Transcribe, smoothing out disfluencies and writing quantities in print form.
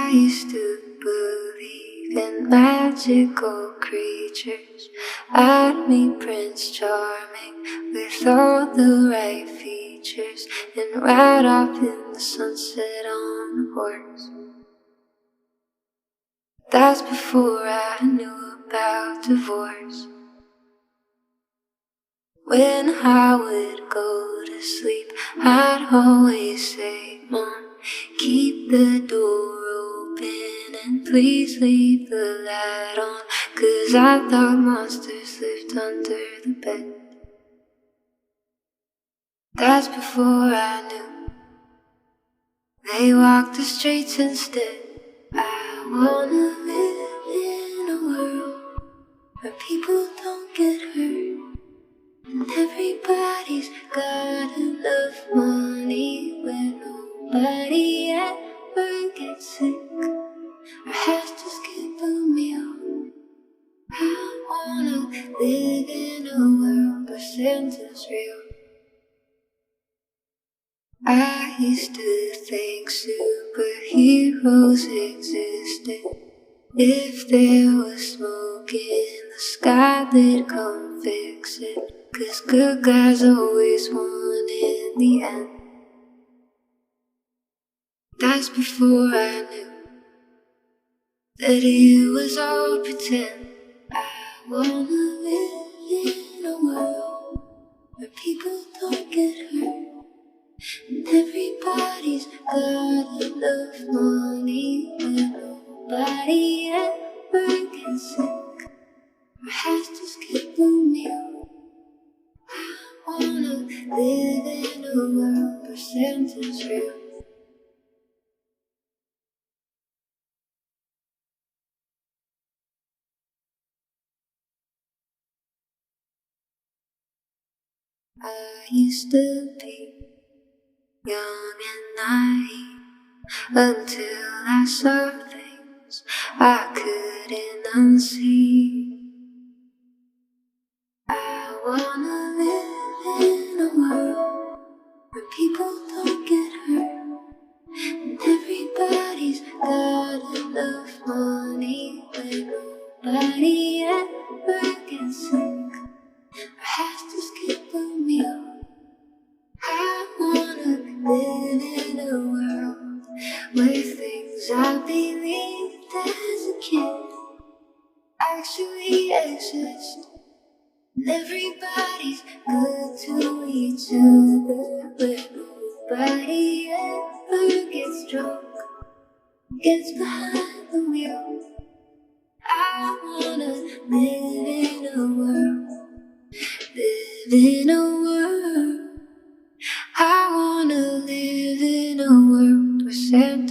I used to believe in magical creatures. I'd meet Prince Charming with all the right features and ride off in the sunset on a horse. That's before I knew about divorce. When I would go to sleep, I'd always say, Mom, keep the door open and please leave the light on, 'cause I thought monsters lived under the bed. That's before I knew they walked the streets instead. I wanna live in a world where people don't get hurt, and everybody's got enough money where nobody ever gets sick or has to skip a meal. I wanna live in a world where Santa's real. I used to think superheroes existed. If there was smoke in the sky, they'd come fix it, 'cause good guys always won in the end. That's before I knew that it was all pretend. I wanna live in a world where people don't get hurt, and everybody's got enough money where nobody ever gets sick or has to skip a meal. I wanna live in a world where Santa's real. I used to be young and naive until I saw things I couldn't unsee. I wanna live in a world where people don't get hurt, and everybody's got enough money where nobody ever gets sick or has to skip a meal. I wanna live in a world where things I believed as a kid actually exist, and everybody's good to each other, where nobody ever gets drunk, gets behind the wheel. I wanna live in a world, live in a world. I wanna live in a world where Santa